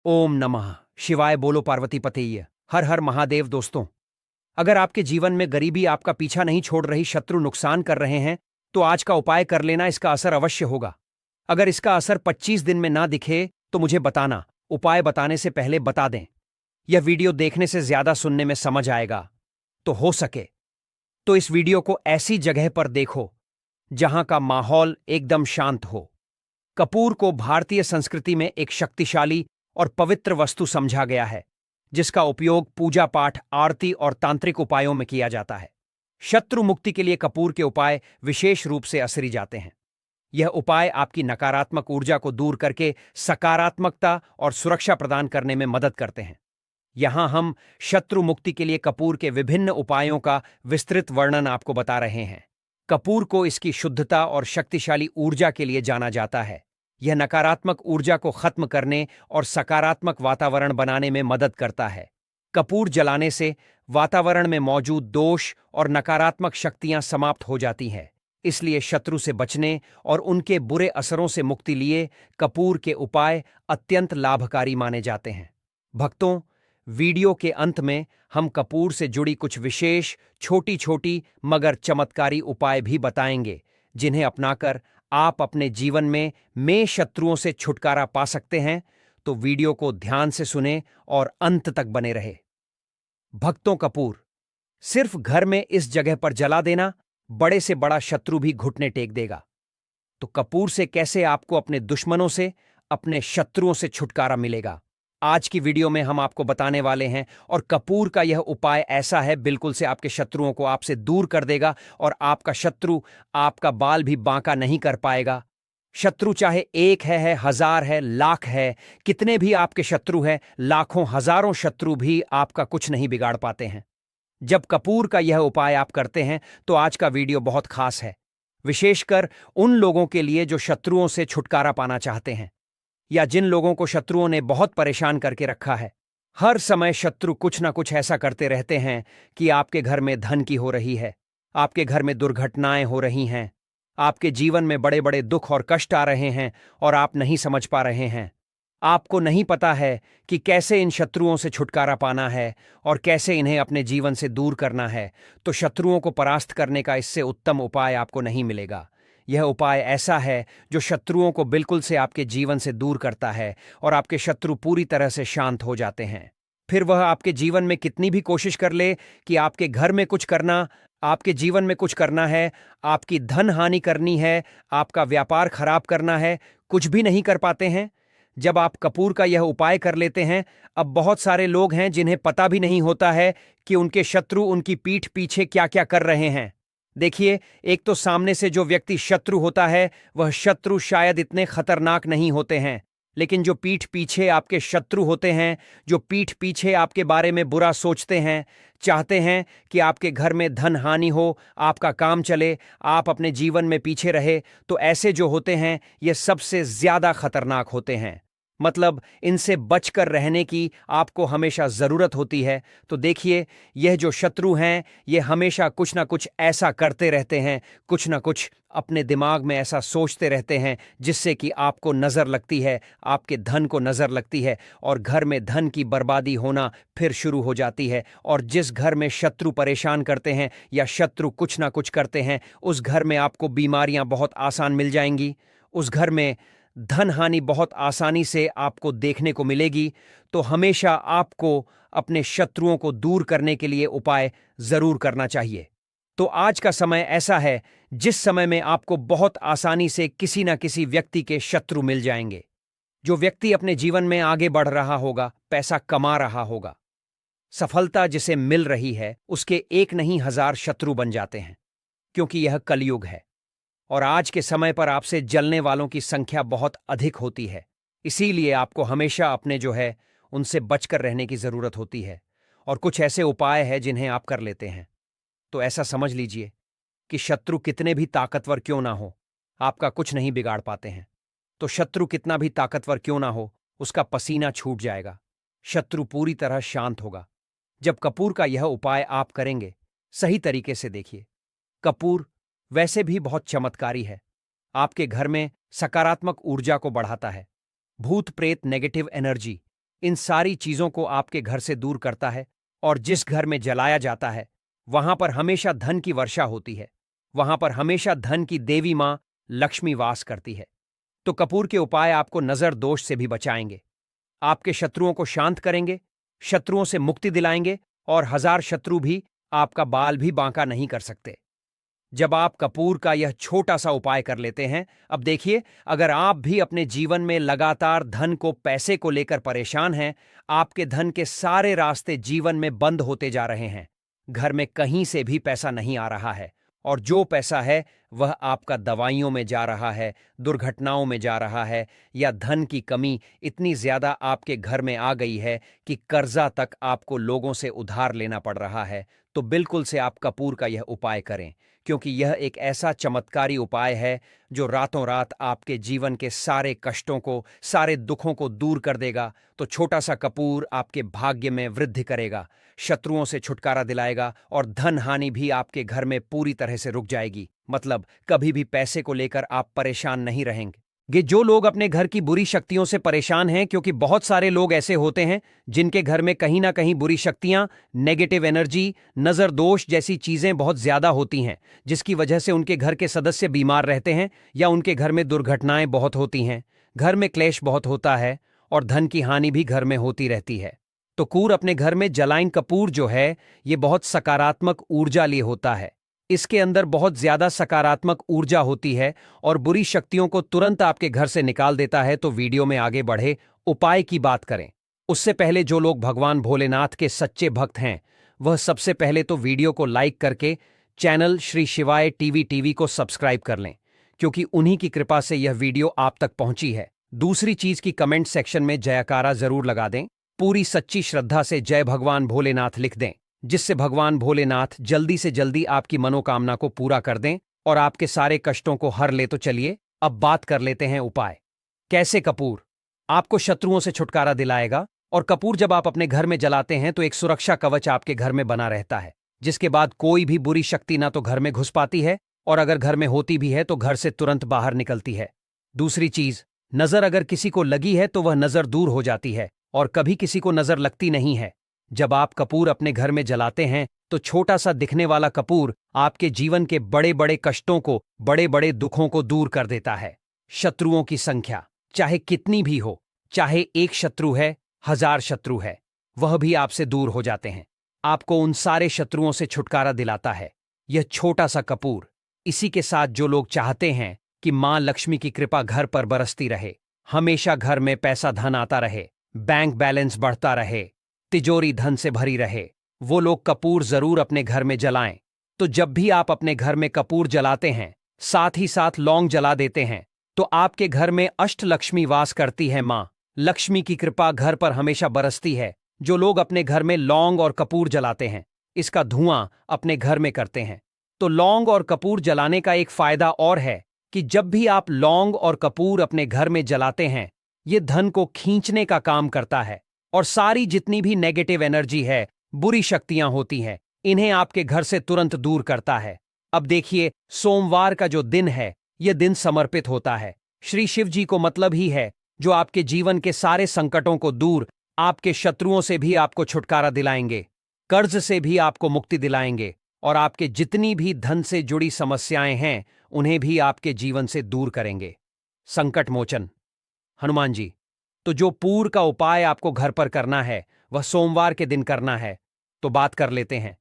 ओम नमः शिवाय। बोलो पार्वती पतेय। हर हर महादेव। दोस्तों, अगर आपके जीवन में गरीबी आपका पीछा नहीं छोड़ रही, शत्रु नुकसान कर रहे हैं, तो आज का उपाय कर लेना, इसका असर अवश्य होगा। अगर इसका असर 25 दिन में ना दिखे तो मुझे बताना। उपाय बताने से पहले बता दें, यह वीडियो देखने से ज्यादा सुनने में समझ आएगा। तो हो सके तो इस वीडियो को ऐसी जगह पर देखो जहां का माहौल एकदम शांत हो। कपूर को भारतीय संस्कृति में एक शक्तिशाली और पवित्र वस्तु समझा गया है, जिसका उपयोग पूजा पाठ, आरती और तांत्रिक उपायों में किया जाता है। शत्रु मुक्ति के लिए कपूर के उपाय विशेष रूप से असरी जाते हैं। यह उपाय आपकी नकारात्मक ऊर्जा को दूर करके सकारात्मकता और सुरक्षा प्रदान करने में मदद करते हैं। यहां हम शत्रु मुक्ति के लिए कपूर के विभिन्न उपायों का विस्तृत वर्णन आपको बता रहे हैं। कपूर को इसकी शुद्धता और शक्तिशाली ऊर्जा के लिए जाना जाता है। यह नकारात्मक ऊर्जा को खत्म करने और सकारात्मक वातावरण बनाने में मदद करता है। कपूर जलाने से वातावरण में मौजूद दोष और नकारात्मक शक्तियां समाप्त हो जाती हैं। इसलिए शत्रु से बचने और उनके बुरे असरों से मुक्ति लिए कपूर के उपाय अत्यंत लाभकारी माने जाते हैं। भक्तों, वीडियो के अंत में हम कपूर से जुड़ी कुछ विशेष छोटी छोटी मगर चमत्कारी उपाय भी बताएंगे, जिन्हें अपनाकर आप अपने जीवन में शत्रुओं से छुटकारा पा सकते हैं। तो वीडियो को ध्यान से सुने और अंत तक बने रहे। भक्तों, कपूर सिर्फ घर में इस जगह पर जला देना, बड़े से बड़ा शत्रु भी घुटने टेक देगा। तो कपूर से कैसे आपको अपने दुश्मनों से, अपने शत्रुओं से छुटकारा मिलेगा, आज की वीडियो में हम आपको बताने वाले हैं। और कपूर का यह उपाय ऐसा है, बिल्कुल से आपके शत्रुओं को आपसे दूर कर देगा और आपका शत्रु आपका बाल भी बांका नहीं कर पाएगा। शत्रु चाहे एक है, हजार है, लाख है, कितने भी आपके शत्रु हैं, लाखों हजारों शत्रु भी आपका कुछ नहीं बिगाड़ पाते हैं। जब कपूर का यह उपाय आप करते हैं तो आज का वीडियो बहुत खास है, विशेषकर उन लोगों के लिए जो शत्रुओं से छुटकारा पाना चाहते हैं, या जिन लोगों को शत्रुओं ने बहुत परेशान करके रखा है। हर समय शत्रु कुछ ना कुछ ऐसा करते रहते हैं कि आपके घर में धन की हो रही है, आपके घर में दुर्घटनाएं हो रही हैं, आपके जीवन में बड़े बड़े दुख और कष्ट आ रहे हैं और आप नहीं समझ पा रहे हैं। आपको नहीं पता है कि कैसे इन शत्रुओं से छुटकारा पाना है और कैसे इन्हें अपने जीवन से दूर करना है। तो शत्रुओं को परास्त करने का इससे उत्तम उपाय आपको नहीं मिलेगा। यह उपाय ऐसा है जो शत्रुओं को बिल्कुल से आपके जीवन से दूर करता है और आपके शत्रु पूरी तरह से शांत हो जाते हैं। फिर वह आपके जीवन में कितनी भी कोशिश कर ले कि आपके घर में कुछ करना, आपके जीवन में कुछ करना है, आपकी धन हानि करनी है, आपका व्यापार खराब करना है, कुछ भी नहीं कर पाते हैं। जब आप कपूर का यह उपाय कर लेते हैं, अब बहुत सारे लोग हैं जिन्हें पता भी नहीं होता है कि उनके शत्रु उनकी पीठ पीछे क्या क्या कर रहे हैं। देखिए, एक तो सामने से जो व्यक्ति शत्रु होता है, वह शत्रु शायद इतने खतरनाक नहीं होते हैं, लेकिन जो पीठ पीछे आपके शत्रु होते हैं, जो पीठ पीछे आपके बारे में बुरा सोचते हैं, चाहते हैं कि आपके घर में धन हानि हो, आपका काम चले, आप अपने जीवन में पीछे रहे, तो ऐसे जो होते हैं ये सबसे ज्यादा खतरनाक होते हैं। मतलब इनसे बचकर रहने की आपको हमेशा जरूरत होती है। तो देखिए, यह जो शत्रु हैं ये हमेशा कुछ ना कुछ ऐसा करते रहते हैं, कुछ ना कुछ अपने दिमाग में ऐसा सोचते रहते हैं जिससे कि आपको नजर लगती है, आपके धन को नजर लगती है और घर में धन की बर्बादी होना फिर शुरू हो जाती है। और जिस घर में शत्रु परेशान करते हैं या शत्रु कुछ ना कुछ करते हैं, उस घर में आपको बीमारियां बहुत आसान मिल जाएंगी, उस घर में धन हानि बहुत आसानी से आपको देखने को मिलेगी। तो हमेशा आपको अपने शत्रुओं को दूर करने के लिए उपाय जरूर करना चाहिए। तो आज का समय ऐसा है जिस समय में आपको बहुत आसानी से किसी न किसी व्यक्ति के शत्रु मिल जाएंगे। जो व्यक्ति अपने जीवन में आगे बढ़ रहा होगा, पैसा कमा रहा होगा, सफलता जिसे मिल रही है, उसके एक नहीं हजार शत्रु बन जाते हैं, क्योंकि यह कलयुग है और आज के समय पर आपसे जलने वालों की संख्या बहुत अधिक होती है। इसीलिए आपको हमेशा अपने जो है उनसे बचकर रहने की जरूरत होती है। और कुछ ऐसे उपाय हैं जिन्हें आप कर लेते हैं। तो ऐसा समझ लीजिए कि शत्रु कितने भी ताकतवर क्यों ना हो, आपका कुछ नहीं बिगाड़ पाते हैं। तो शत्रु कितना भी ताकतवर क्यों ना हो, उसका पसीना छूट जाएगा, शत्रु पूरी तरह शांत होगा जब कपूर का यह उपाय आप करेंगे। सही तरीके से देखिए, कपूर वैसे भी बहुत चमत्कारी है। आपके घर में सकारात्मक ऊर्जा को बढ़ाता है, भूत प्रेत नेगेटिव एनर्जी इन सारी चीजों को आपके घर से दूर करता है। और जिस घर में जलाया जाता है वहां पर हमेशा धन की वर्षा होती है, वहां पर हमेशा धन की देवी मां लक्ष्मी वास करती है। तो कपूर के उपाय आपको नजर दोष से भी बचाएंगे, आपके शत्रुओं को शांत करेंगे, शत्रुओं से मुक्ति दिलाएंगे, और 1000 शत्रु भी आपका बाल भी बांका नहीं कर सकते जब आप कपूर का यह छोटा सा उपाय कर लेते हैं। अब देखिए, अगर आप भी अपने जीवन में लगातार धन को, पैसे को लेकर परेशान हैं, आपके धन के सारे रास्ते जीवन में बंद होते जा रहे हैं, घर में कहीं से भी पैसा नहीं आ रहा है, और जो पैसा है वह आपका दवाइयों में जा रहा है, दुर्घटनाओं में जा रहा है, या धन की कमी इतनी ज्यादा आपके घर में आ गई है कि कर्जा तक आपको लोगों से उधार लेना पड़ रहा है, तो बिल्कुल से आप कपूर का यह उपाय करें, क्योंकि यह एक ऐसा चमत्कारी उपाय है जो रातों रात आपके जीवन के सारे कष्टों को, सारे दुखों को दूर कर देगा। तो छोटा सा कपूर आपके भाग्य में वृद्धि करेगा, शत्रुओं से छुटकारा दिलाएगा, और धन हानि भी आपके घर में पूरी तरह से रुक जाएगी। मतलब कभी भी पैसे को लेकर आप परेशान नहीं रहेंगे। जो लोग अपने घर की बुरी शक्तियों से परेशान हैं, क्योंकि बहुत सारे लोग ऐसे होते हैं जिनके घर में कहीं ना कहीं बुरी शक्तियां, नेगेटिव एनर्जी, नजर दोष जैसी चीजें बहुत ज्यादा होती हैं, जिसकी वजह से उनके घर के सदस्य बीमार रहते हैं, या उनके घर में दुर्घटनाएं बहुत होती हैं, घर में क्लेश बहुत होता है, और धन की हानि भी घर में होती रहती है। तो कूर अपने घर में जलाइन कपूर जो है, ये बहुत सकारात्मक ऊर्जा लिए होता है। इसके अंदर बहुत ज्यादा सकारात्मक ऊर्जा होती है और बुरी शक्तियों को तुरंत आपके घर से निकाल देता है। तो वीडियो में आगे बढ़े उपाय की बात करें उससे पहले जो लोग भगवान भोलेनाथ के सच्चे भक्त हैं, वह सबसे पहले तो वीडियो को लाइक करके चैनल श्री शिवाय टीवी को सब्सक्राइब कर लें, क्योंकि उन्हीं की कृपा से यह वीडियो आप तक पहुंची है। दूसरी चीज की कमेंट सेक्शन में जयकारा जरूर लगा दें, पूरी सच्ची श्रद्धा से जय भगवान भोलेनाथ लिख दें, जिससे भगवान भोलेनाथ जल्दी से जल्दी आपकी मनोकामना को पूरा कर दें और आपके सारे कष्टों को हर ले। तो चलिए अब बात कर लेते हैं उपाय। कैसे कपूर आपको शत्रुओं से छुटकारा दिलाएगा। और कपूर जब आप अपने घर में जलाते हैं तो एक सुरक्षा कवच आपके घर में बना रहता है, जिसके बाद कोई भी बुरी शक्ति ना तो घर में घुस पाती है, और अगर घर में होती भी है तो घर से तुरंत बाहर निकलती है। दूसरी चीज, नजर अगर किसी को लगी है तो वह नजर दूर हो जाती है, और कभी किसी को नजर लगती नहीं है। जब आप कपूर अपने घर में जलाते हैं तो छोटा सा दिखने वाला कपूर आपके जीवन के बड़े बड़े कष्टों को, बड़े बड़े दुखों को दूर कर देता है। शत्रुओं की संख्या चाहे कितनी भी हो, चाहे एक शत्रु है, 1000 शत्रु है, वह भी आपसे दूर हो जाते हैं। आपको उन सारे शत्रुओं से छुटकारा दिलाता है यह छोटा सा कपूर। इसी के साथ जो लोग चाहते हैं कि मां लक्ष्मी की कृपा घर पर बरसती रहे, हमेशा घर में पैसा धन आता रहे, बैंक बैलेंस बढ़ता रहे, तिजोरी धन से भरी रहे, वो लोग कपूर जरूर अपने घर में जलाएं। तो जब भी आप अपने घर में कपूर जलाते हैं, साथ ही साथ लौंग जला देते हैं, तो आपके घर में अष्टलक्ष्मी वास करती है। मां लक्ष्मी की कृपा घर पर हमेशा बरसती है। जो लोग अपने घर में लौंग और कपूर जलाते हैं, इसका धुआं अपने घर में करते हैं। तो लौंग और कपूर जलाने का एक फायदा और है कि जब भी आप लौंग और कपूर अपने घर में जलाते हैं, ये धन को खींचने का काम करता है, और सारी जितनी भी नेगेटिव एनर्जी है, बुरी शक्तियां होती हैं, इन्हें आपके घर से तुरंत दूर करता है। अब देखिए, सोमवार का जो दिन है, यह दिन समर्पित होता है श्री शिव जी को। मतलब ही है जो आपके जीवन के सारे संकटों को दूर, आपके शत्रुओं से भी आपको छुटकारा दिलाएंगे, कर्ज से भी आपको मुक्ति दिलाएंगे, और आपके जितनी भी धन से जुड़ी समस्याएं हैं उन्हें भी आपके जीवन से दूर करेंगे। संकट मोचन हनुमान जी। तो जो पूर का उपाय आपको घर पर करना है वह सोमवार के दिन करना है। तो बात कर लेते हैं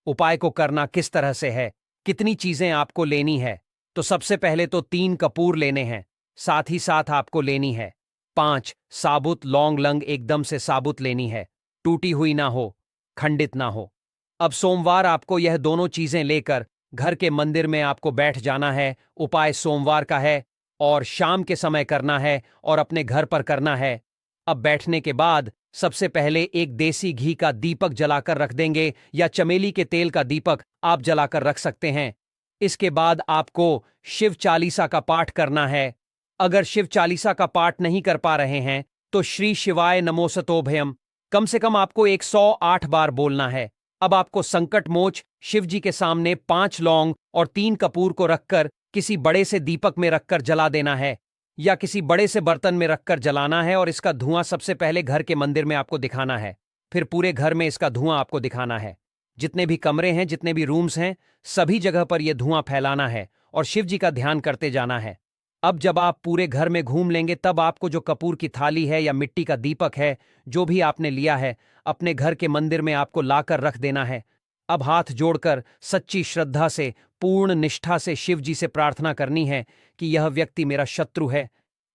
उपाय को करना किस तरह से है, कितनी चीजें आपको लेनी है। तो सबसे पहले तो 3 कपूर लेने हैं, साथ ही साथ आपको लेनी है 5 साबुत लौंग लंग, एकदम से साबुत लेनी है, टूटी हुई ना हो, खंडित ना हो। अब सोमवार आपको यह दोनों चीजें लेकर घर के मंदिर में आपको बैठ जाना है। उपाय सोमवार का है और शाम के समय करना है और अपने घर पर करना है। अब बैठने के बाद सबसे पहले एक देसी घी का दीपक जलाकर रख देंगे, या चमेली के तेल का दीपक आप जलाकर रख सकते हैं। इसके बाद आपको शिव चालीसा का पाठ करना है। अगर शिव चालीसा का पाठ नहीं कर पा रहे हैं तो श्री शिवाय नमोस्तोभयम कम से कम आपको 108 बार बोलना है। अब आपको संकट मोच शिव जी के सामने 5 लौंग और 3 कपूर को रखकर किसी बड़े से दीपक में रखकर जला देना है। या किसी बड़े से बर्तन में रखकर जलाना है और इसका धुआं सबसे पहले घर के मंदिर में आपको दिखाना है। फिर पूरे घर में इसका धुआं आपको दिखाना है। जितने भी कमरे हैं, जितने भी रूम्स हैं, सभी जगह पर यह धुआं फैलाना है और शिव जी का ध्यान करते जाना है। अब जब आप पूरे घर में घूम लेंगे तब आपको जो कपूर की थाली है या मिट्टी का दीपक है, जो भी आपने लिया है, अपने घर के मंदिर में आपको लाकर रख देना है। अब हाथ जोड़कर सच्ची श्रद्धा से, पूर्ण निष्ठा से शिव जी से प्रार्थना करनी है कि यह व्यक्ति मेरा शत्रु है,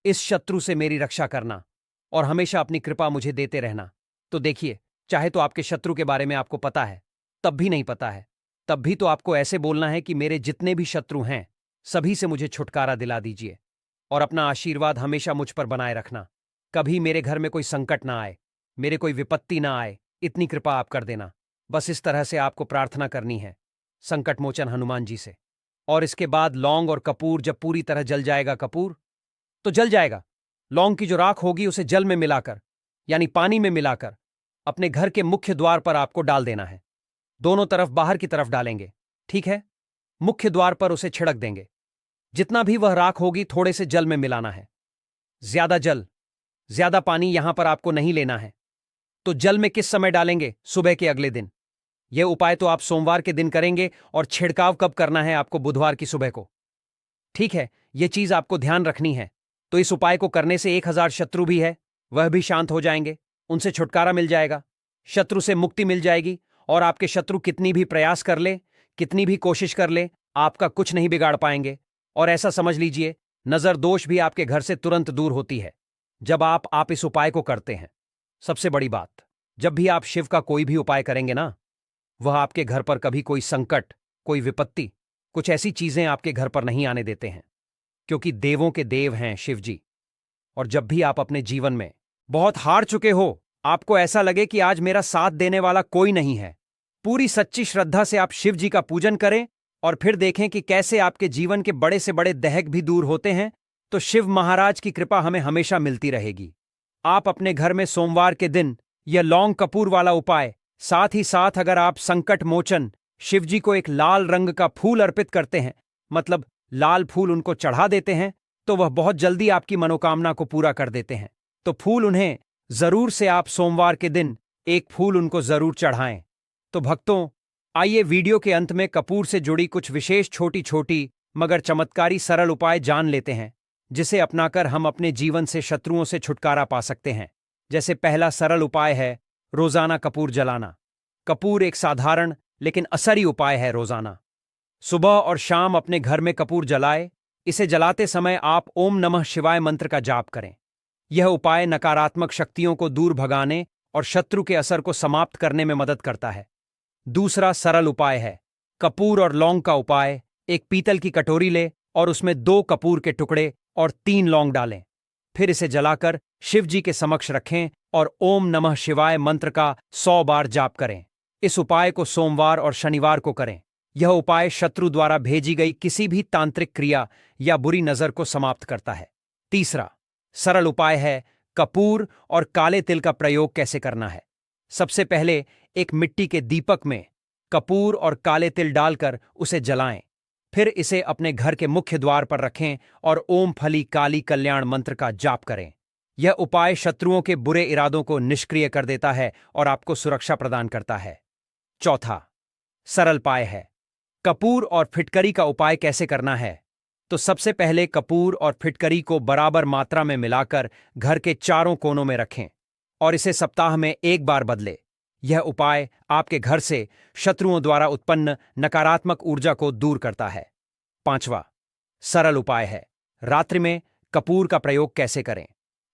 इस शत्रु से मेरी रक्षा करना और हमेशा अपनी कृपा मुझे देते रहना। तो देखिए, चाहे तो आपके शत्रु के बारे में आपको पता है, तब भी नहीं पता है, तब भी तो आपको ऐसे बोलना है कि मेरे जितने भी शत्रु हैं, सभी से मुझे छुटकारा दिला दीजिए और अपना आशीर्वाद हमेशा मुझ पर बनाए रखना। कभी मेरे घर में कोई संकट ना आए, मेरे कोई विपत्ति ना आए, इतनी कृपा आप कर देना। बस इस तरह से आपको प्रार्थना करनी है संकट मोचन हनुमान जी से। और इसके बाद लौंग और कपूर जब पूरी तरह जल जाएगा, कपूर तो जल जाएगा, लौंग की जो राख होगी उसे जल में मिलाकर, यानी पानी में मिलाकर, अपने घर के मुख्य द्वार पर आपको डाल देना है। दोनों तरफ बाहर की तरफ डालेंगे, ठीक है? मुख्य द्वार पर उसे छिड़क देंगे। जितना भी वह राख होगी थोड़े से जल में मिलाना है। ज्यादा जल, ज्यादा पानी यहां पर आपको नहीं लेना है। तो जल में किस समय डालेंगे? सुबह के अगले दिन। यह उपाय तो आप सोमवार के दिन करेंगे और छिड़काव कब करना है आपको? बुधवार की सुबह को, ठीक है? यह चीज आपको ध्यान रखनी है। तो इस उपाय को करने से 1000 शत्रु भी है वह भी शांत हो जाएंगे, उनसे छुटकारा मिल जाएगा, शत्रु से मुक्ति मिल जाएगी। और आपके शत्रु कितनी भी प्रयास कर ले, कितनी भी कोशिश कर ले, आपका कुछ नहीं बिगाड़ पाएंगे। और ऐसा समझ लीजिए, नजर दोष भी आपके घर से तुरंत दूर होती है जब आप इस उपाय को करते हैं। सबसे बड़ी बात, जब भी आप शिव का कोई भी उपाय करेंगे ना, वह आपके घर पर कभी कोई संकट, कोई विपत्ति, कुछ ऐसी चीजें आपके घर पर नहीं आने देते हैं, क्योंकि देवों के देव हैं शिव जी। और जब भी आप अपने जीवन में बहुत हार चुके हो, आपको ऐसा लगे कि आज मेरा साथ देने वाला कोई नहीं है, पूरी सच्ची श्रद्धा से आप शिव जी का पूजन करें और फिर देखें कि कैसे आपके जीवन के बड़े से बड़े दहक भी दूर होते हैं। तो शिव महाराज की कृपा हमें हमेशा मिलती रहेगी। आप अपने घर में सोमवार के दिन यह लौंग कपूर वाला उपाय, साथ ही साथ अगर आप संकट मोचन शिव जी को एक लाल रंग का फूल अर्पित करते हैं, मतलब लाल फूल उनको चढ़ा देते हैं, तो वह बहुत जल्दी आपकी मनोकामना को पूरा कर देते हैं। तो फूल उन्हें जरूर से आप सोमवार के दिन एक फूल उनको जरूर चढ़ाएं। तो भक्तों, आइए वीडियो के अंत में कपूर से जुड़ी कुछ विशेष छोटी छोटी मगर चमत्कारी सरल उपाय जान लेते हैं, जिसे अपनाकर हम अपने जीवन से शत्रुओं से छुटकारा पा सकते हैं। जैसे पहला सरल उपाय है रोजाना कपूर जलाना। कपूर एक साधारण लेकिन असरी उपाय है। रोजाना सुबह और शाम अपने घर में कपूर जलाए। इसे जलाते समय आप ओम नमः शिवाय मंत्र का जाप करें। यह उपाय नकारात्मक शक्तियों को दूर भगाने और शत्रु के असर को समाप्त करने में मदद करता है। दूसरा सरल उपाय है कपूर और लौंग का उपाय। एक पीतल की कटोरी ले और उसमें 2 कपूर के टुकड़े और 3 लौंग डालें। फिर इसे जलाकर शिव जी के समक्ष रखें और ओम नमः शिवाय मंत्र का 100 बार जाप करें। इस उपाय को सोमवार और शनिवार को करें। यह उपाय शत्रु द्वारा भेजी गई किसी भी तांत्रिक क्रिया या बुरी नजर को समाप्त करता है। तीसरा सरल उपाय है कपूर और काले तिल का प्रयोग कैसे करना है। सबसे पहले एक मिट्टी के दीपक में कपूर और काले तिल डालकर उसे जलाएं। फिर इसे अपने घर के मुख्य द्वार पर रखें और ओम फली काली कल्याण मंत्र का जाप करें। यह उपाय शत्रुओं के बुरे इरादों को निष्क्रिय कर देता है और आपको सुरक्षा प्रदान करता है। चौथा सरल उपाय है कपूर और फिटकरी का उपाय कैसे करना है। तो सबसे पहले कपूर और फिटकरी को बराबर मात्रा में मिलाकर घर के चारों कोनों में रखें और इसे सप्ताह में 1 बार बदले। यह उपाय आपके घर से शत्रुओं द्वारा उत्पन्न नकारात्मक ऊर्जा को दूर करता है। पांचवा सरल उपाय है रात्रि में कपूर का प्रयोग कैसे करें।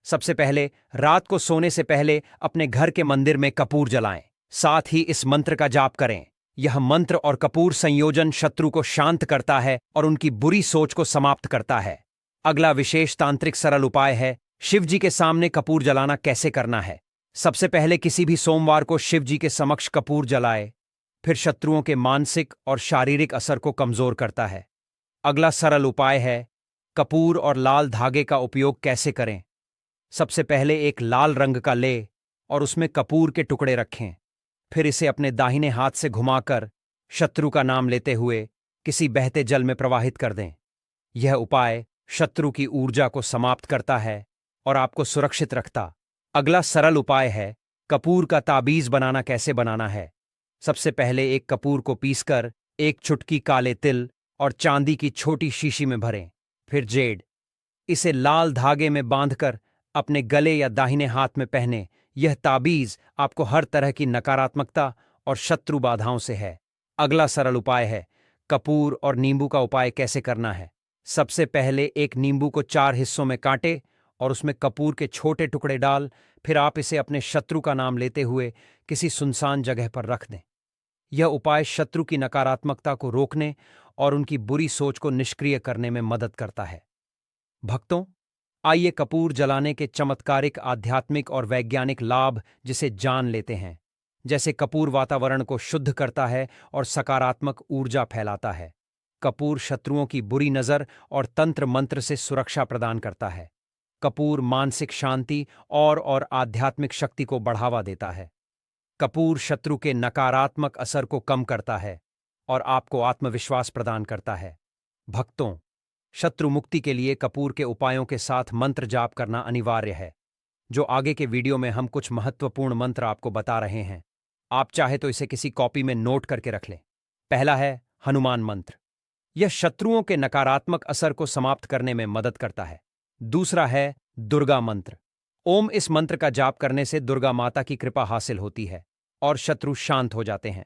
सबसे पहले रात को सोने से पहले अपने घर के मंदिर में कपूर जलाएं। साथ ही इस मंत्र का जाप करें। यह मंत्र और कपूर संयोजन शत्रु को शांत करता है और उनकी बुरी सोच को समाप्त करता है। अगला विशेष तांत्रिक सरल उपाय है शिव जी के सामने कपूर जलाना कैसे करना है। सबसे पहले किसी भी सोमवार को शिव जी के समक्ष कपूर जलाए, फिर शत्रुओं के मानसिक और शारीरिक असर को कमजोर करता है। अगला सरल उपाय है कपूर और लाल धागे का उपयोग कैसे करें। सबसे पहले एक लाल रंग का ले और उसमें कपूर के टुकड़े रखें। फिर इसे अपने दाहिने हाथ से घुमाकर शत्रु का नाम लेते हुए किसी बहते जल में प्रवाहित कर दें। यह उपाय शत्रु की ऊर्जा को समाप्त करता है और आपको सुरक्षित रखता। अगला सरल उपाय है कपूर का ताबीज बनाना। कैसे बनाना है? सबसे पहले एक कपूर को पीसकर एक चुटकी काले तिल और चांदी की छोटी शीशी में भरें। फिर जेड, इसे लाल धागे में बांधकर अपने गले या दाहिने हाथ में पहने। यह ताबीज आपको हर तरह की नकारात्मकता और शत्रु बाधाओं से है। अगला सरल उपाय है कपूर और नींबू का उपाय। कैसे करना है? सबसे पहले एक नींबू को 4 हिस्सों में काटे और उसमें कपूर के छोटे टुकड़े डाल। फिर आप इसे अपने शत्रु का नाम लेते हुए किसी सुनसान जगह पर रख दें। यह उपाय शत्रु की नकारात्मकता को रोकने और उनकी बुरी सोच को निष्क्रिय करने में मदद करता है। भक्तों, आइए कपूर जलाने के चमत्कारिक आध्यात्मिक और वैज्ञानिक लाभ जिसे जान लेते हैं। जैसे कपूर वातावरण को शुद्ध करता है और सकारात्मक ऊर्जा फैलाता है। कपूर शत्रुओं की बुरी नजर और तंत्र मंत्र से सुरक्षा प्रदान करता है। कपूर मानसिक शांति और आध्यात्मिक शक्ति को बढ़ावा देता है। कपूर शत्रु के नकारात्मक असर को कम करता है और आपको आत्मविश्वास प्रदान करता है। भक्तों, शत्रु मुक्ति के लिए कपूर के उपायों के साथ मंत्र जाप करना अनिवार्य है। जो आगे के वीडियो में हम कुछ महत्वपूर्ण मंत्र आपको बता रहे हैं, आप चाहे तो इसे किसी कॉपी में नोट करके रख लें। पहला है हनुमान मंत्र। यह शत्रुओं के नकारात्मक असर को समाप्त करने में मदद करता है। दूसरा है दुर्गा मंत्र। ओम इस मंत्र का जाप करने से दुर्गा माता की कृपा हासिल होती है और शत्रु शांत हो जाते हैं।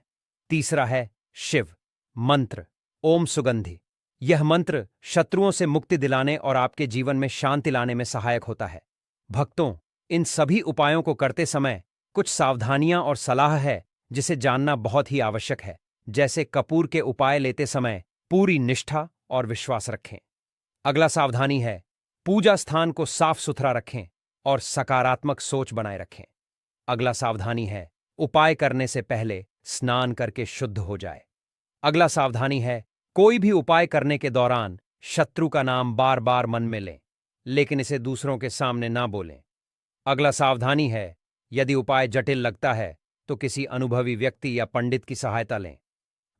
तीसरा है शिव मंत्र। ओम सुगंधि। यह मंत्र शत्रुओं से मुक्ति दिलाने और आपके जीवन में शांति लाने में सहायक होता है। भक्तों, इन सभी उपायों को करते समय कुछ सावधानियां और सलाह है जिसे जानना बहुत ही आवश्यक है। जैसे कपूर के उपाय लेते समय पूरी निष्ठा और विश्वास रखें। अगला सावधानी है पूजा स्थान को साफ सुथरा रखें और सकारात्मक सोच बनाए रखें। अगला सावधानी है उपाय करने से पहले स्नान करके शुद्ध हो जाए। अगला सावधानी है कोई भी उपाय करने के दौरान शत्रु का नाम बार बार मन में लें, लेकिन इसे दूसरों के सामने ना बोलें। अगला सावधानी है यदि उपाय जटिल लगता है तो किसी अनुभवी व्यक्ति या पंडित की सहायता लें।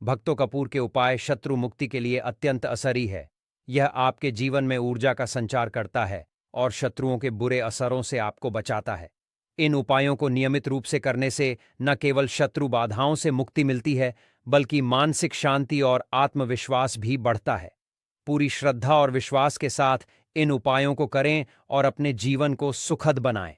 भक्तों, कपूर के उपाय शत्रु मुक्ति के लिए अत्यंत असरी है। यह आपके जीवन में ऊर्जा का संचार करता है और शत्रुओं के बुरे असरों से आपको बचाता है। इन उपायों को नियमित रूप से करने से न केवल शत्रु बाधाओं से मुक्ति मिलती है, बल्कि मानसिक शांति और आत्मविश्वास भी बढ़ता है। पूरी श्रद्धा और विश्वास के साथ इन उपायों को करें और अपने जीवन को सुखद बनाएं।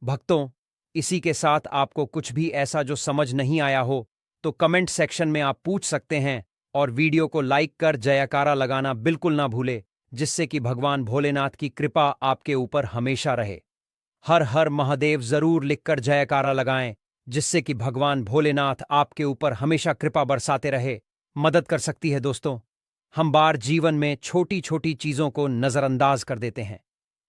भक्तों, इसी के साथ आपको कुछ भी ऐसा जो समझ नहीं आया हो तो कमेंट सेक्शन में आप पूछ सकते हैं और वीडियो को लाइक कर जयकारा लगाना बिल्कुल ना भूले, जिससे कि भगवान भोलेनाथ की कृपा आपके ऊपर हमेशा रहे। हर हर महादेव जरूर लिखकर जयकारा लगाएं, जिससे कि भगवान भोलेनाथ आपके ऊपर हमेशा कृपा बरसाते रहे। मदद कर सकती है दोस्तों। हम बार जीवन में छोटी छोटी चीजों को नजरअंदाज कर देते हैं,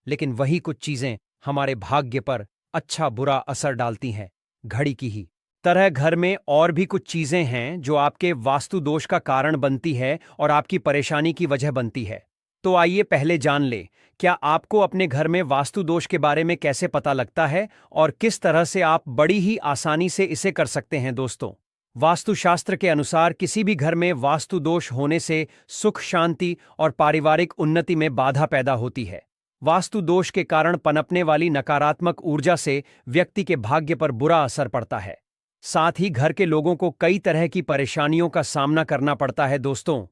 लेकिन वही कुछ चीजें हमारे भाग्य पर अच्छा बुरा असर डालती हैं। घड़ी की ही तरह घर में और भी कुछ चीजें हैं जो आपके वास्तु दोष का कारण बनती है और आपकी परेशानी की वजह बनती है। तो आइए पहले जान ले, क्या आपको अपने घर में वास्तु दोष के बारे में कैसे पता लगता है और किस तरह से आप बड़ी ही आसानी से इसे कर सकते हैं। दोस्तों, वास्तुशास्त्र के अनुसार किसी भी घर में वास्तु दोष होने से सुख शांति और पारिवारिक उन्नति में बाधा पैदा होती है। वास्तु दोष के कारण पनपने वाली नकारात्मक ऊर्जा से व्यक्ति के भाग्य पर बुरा असर पड़ता है। साथ ही घर के लोगों को कई तरह की परेशानियों का सामना करना पड़ता है। दोस्तों,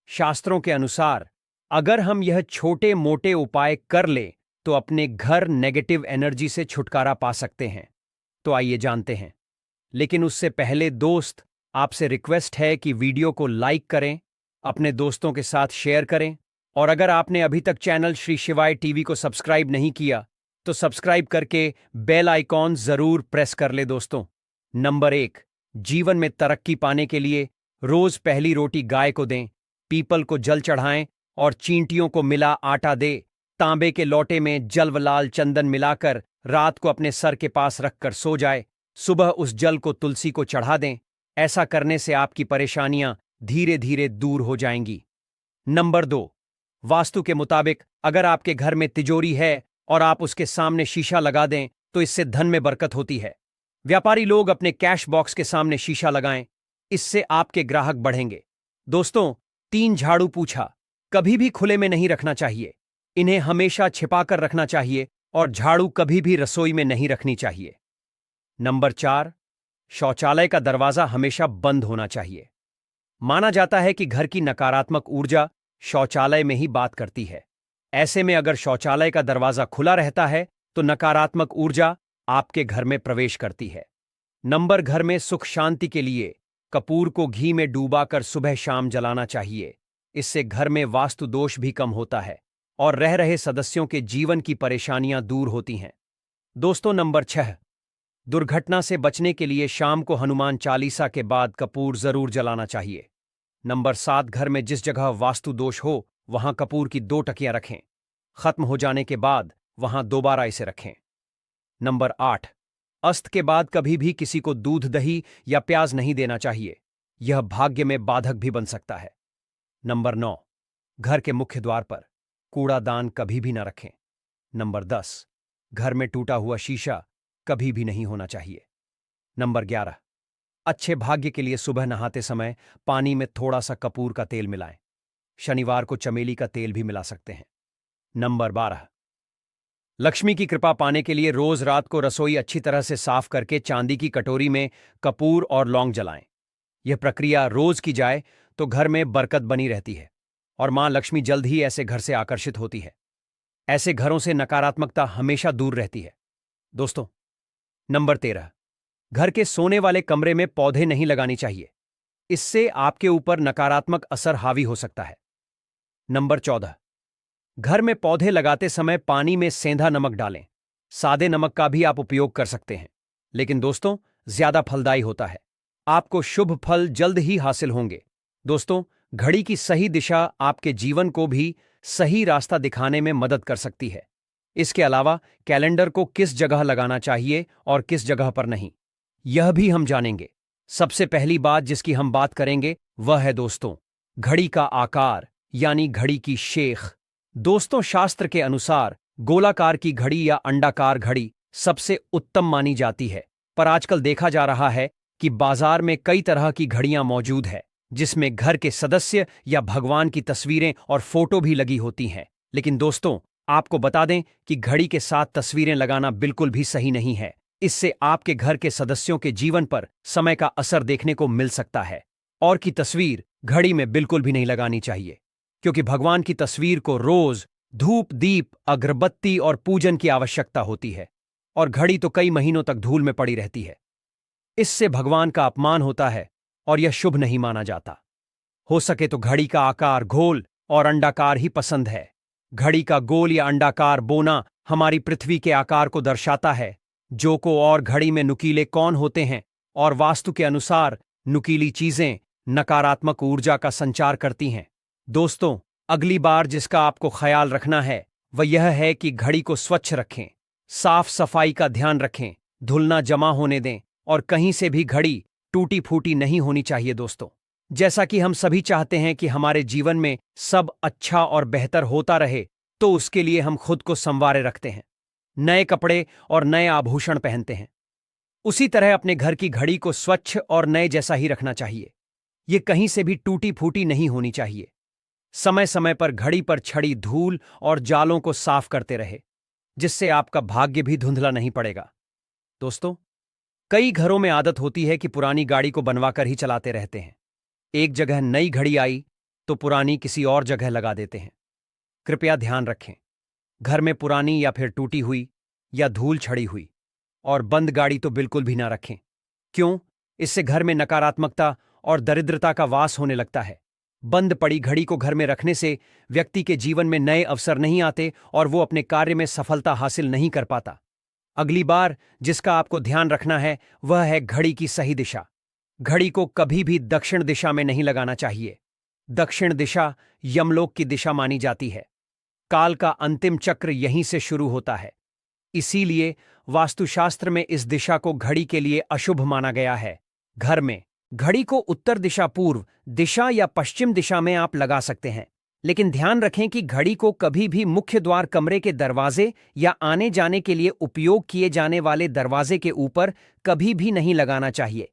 शास्त्रों के अनुसार अगर हम यह छोटे मोटे उपाय कर ले तो अपने घर नेगेटिव एनर्जी से छुटकारा पा सकते हैं। तो आइए जानते हैं, लेकिन उससे पहले दोस्त, आपसे रिक्वेस्ट है कि वीडियो को लाइक करें, अपने दोस्तों के साथ शेयर करें और अगर आपने अभी तक चैनल श्री शिवाय टीवी को सब्सक्राइब नहीं किया तो सब्सक्राइब करके बेल आइकॉन जरूर प्रेस कर ले। दोस्तों, नंबर 1, जीवन में तरक्की पाने के लिए रोज पहली रोटी गाय को दें, पीपल को जल चढ़ाएं और चींटियों को मिला आटा दे। तांबे के लोटे में जल व लाल चंदन मिलाकर रात को अपने सर के पास रखकर सो जाए। सुबह उस जल को तुलसी को चढ़ा दें। ऐसा करने से आपकी परेशानियां धीरे धीरे दूर हो जाएंगी। नंबर 2, वास्तु के मुताबिक अगर आपके घर में तिजोरी है और आप उसके सामने शीशा लगा दें तो इससे धन में बरकत होती है। व्यापारी लोग अपने कैश बॉक्स के सामने शीशा लगाएं, इससे आपके ग्राहक बढ़ेंगे। दोस्तों, 3 झाड़ू पूछा कभी भी खुले में नहीं रखना चाहिए। इन्हें हमेशा छिपाकर रखना चाहिए और झाड़ू कभी भी रसोई में नहीं रखनी चाहिए। नंबर 4, शौचालय का दरवाजा हमेशा बंद होना चाहिए। माना जाता है कि घर की नकारात्मक ऊर्जा शौचालय में ही बात करती है। ऐसे में अगर शौचालय का दरवाजा खुला रहता है तो नकारात्मक ऊर्जा आपके घर में प्रवेश करती है। नंबर घर में सुख शांति के लिए कपूर को घी में डूबाकर सुबह शाम जलाना चाहिए। इससे घर में वास्तु दोष भी कम होता है और रह रहे सदस्यों के जीवन की परेशानियां दूर होती हैं। दोस्तों, नंबर 6, दुर्घटना से बचने के लिए शाम को हनुमान चालीसा के बाद कपूर जरूर जलाना चाहिए। नंबर 7, घर में जिस जगह वास्तु दोष हो वहां कपूर की 2 टकियां रखें। खत्म हो जाने के बाद वहां दोबारा इसे रखें। नंबर 8, अस्त के बाद कभी भी किसी को दूध, दही या प्याज नहीं देना चाहिए। यह भाग्य में बाधक भी बन सकता है। नंबर 9, घर के मुख्य द्वार पर कूड़ादान कभी भी न रखें। नंबर 10, घर में टूटा हुआ शीशा कभी भी नहीं होना चाहिए। नंबर 11, अच्छे भाग्य के लिए सुबह नहाते समय पानी में थोड़ा सा कपूर का तेल मिलाएं। शनिवार को चमेली का तेल भी मिला सकते हैं। नंबर 12, लक्ष्मी की कृपा पाने के लिए रोज रात को रसोई अच्छी तरह से साफ करके चांदी की कटोरी में कपूर और लौंग जलाएं। यह प्रक्रिया रोज की जाए तो घर में बरकत बनी रहती है और मां लक्ष्मी जल्द ही ऐसे घर से आकर्षित होती है। ऐसे घरों से नकारात्मकता हमेशा दूर रहती है। दोस्तों, नंबर 13, घर के सोने वाले कमरे में पौधे नहीं लगानी चाहिए। इससे आपके ऊपर नकारात्मक असर हावी हो सकता है। नंबर 14, घर में पौधे लगाते समय पानी में सेंधा नमक डालें। सादे नमक का भी आप उपयोग कर सकते हैं, लेकिन दोस्तों ज्यादा फलदायी होता है। आपको शुभ फल जल्द ही हासिल होंगे। दोस्तों, घड़ी की सही दिशा आपके जीवन को भी सही रास्ता दिखाने में मदद कर सकती है। इसके अलावा कैलेंडर को किस जगह लगाना चाहिए और किस जगह पर नहीं, यह भी हम जानेंगे। सबसे पहली बात जिसकी हम बात करेंगे वह है दोस्तों, घड़ी का आकार यानी घड़ी की शेख। दोस्तों, शास्त्र के अनुसार गोलाकार की घड़ी या अंडाकार घड़ी सबसे उत्तम मानी जाती है, पर आजकल देखा जा रहा है कि बाजार में कई तरह की घड़ियां मौजूद है जिसमें घर के सदस्य या भगवान की तस्वीरें और फोटो भी लगी होती हैं। लेकिन दोस्तों, आपको बता दें कि घड़ी के साथ तस्वीरें लगाना बिल्कुल भी सही नहीं है। इससे आपके घर के सदस्यों के जीवन पर समय का असर देखने को मिल सकता है। और की तस्वीर घड़ी में बिल्कुल भी नहीं लगानी चाहिए, क्योंकि भगवान की तस्वीर को रोज धूप, दीप, अगरबत्ती और पूजन की आवश्यकता होती है, और घड़ी तो कई महीनों तक धूल में पड़ी रहती है। इससे भगवान का अपमान होता है और यह शुभ नहीं माना जाता। हो सके तो घड़ी का आकार गोल और अंडाकार ही पसंद है। घड़ी का गोल या अंडाकार बोना हमारी पृथ्वी के आकार को दर्शाता है। जोको और घड़ी में नुकीले कौन होते हैं, और वास्तु के अनुसार नुकीली चीजें नकारात्मक ऊर्जा का संचार करती हैं। दोस्तों, अगली बार जिसका आपको ख्याल रखना है वह यह है कि घड़ी को स्वच्छ रखें, साफ सफाई का ध्यान रखें, धुलना जमा होने दें और कहीं से भी घड़ी टूटी फूटी नहीं होनी चाहिए। दोस्तों, जैसा कि हम सभी चाहते हैं कि हमारे जीवन में सब अच्छा और बेहतर होता रहे, तो उसके लिए हम खुद को संवारे रखते हैं, नए कपड़े और नए आभूषण पहनते हैं। उसी तरह अपने घर की घड़ी को स्वच्छ और नए जैसा ही रखना चाहिए। ये कहीं से भी टूटी फूटी नहीं होनी चाहिए। समय समय पर घड़ी पर छड़ी धूल और जालों को साफ करते रहे, जिससे आपका भाग्य भी धुंधला नहीं पड़ेगा। दोस्तों, कई घरों में आदत होती है कि पुरानी गाड़ी को बनवाकर ही चलाते रहते हैं। एक जगह नई घड़ी आई तो पुरानी किसी और जगह लगा देते हैं। कृपया ध्यान रखें, घर में पुरानी या फिर टूटी हुई या धूल छड़ी हुई और बंद गाड़ी तो बिल्कुल भी ना रखें। क्यों? इससे घर में नकारात्मकता और दरिद्रता का वास होने लगता है। बंद पड़ी घड़ी को घर में रखने से व्यक्ति के जीवन में नए अवसर नहीं आते और वो अपने कार्य में सफलता हासिल नहीं कर पाता। अगली बार जिसका आपको ध्यान रखना है वह है घड़ी की सही दिशा। घड़ी को कभी भी दक्षिण दिशा में नहीं लगाना चाहिए। दक्षिण दिशा यमलोक की दिशा मानी जाती है। काल का अंतिम चक्र यहीं से शुरू होता है। इसीलिए वास्तुशास्त्र में इस दिशा को घड़ी के लिए अशुभ माना गया है। घर में घड़ी को उत्तर दिशा, पूर्व दिशा या पश्चिम दिशा में आप लगा सकते हैं, लेकिन ध्यान रखें कि घड़ी को कभी भी मुख्य द्वार, कमरे के दरवाजे या आने जाने के लिए उपयोग किए जाने वाले दरवाजे के ऊपर कभी भी नहीं लगाना चाहिए।